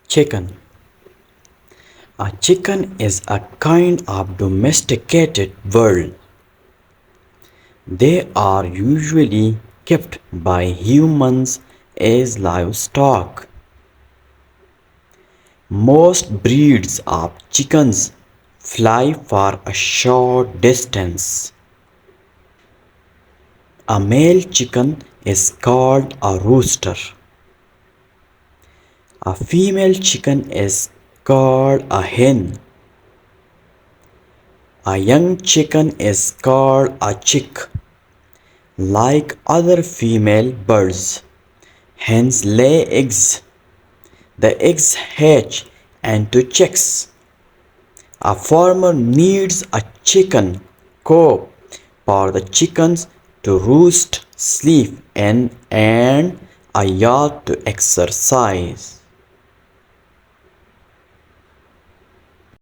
Chicken. A chicken is a kind of domesticated bird. They are usually kept by humans as livestock. Most breeds of chickens fly for a short distance. A male chicken is called a rooster. A female chicken is called a hen. A young chicken is called a chick. Like other female birds, hens lay eggs. The eggs hatch into chicks. A farmer needs a chicken coop for the chickens to roost, sleep in, and a yard to exercise.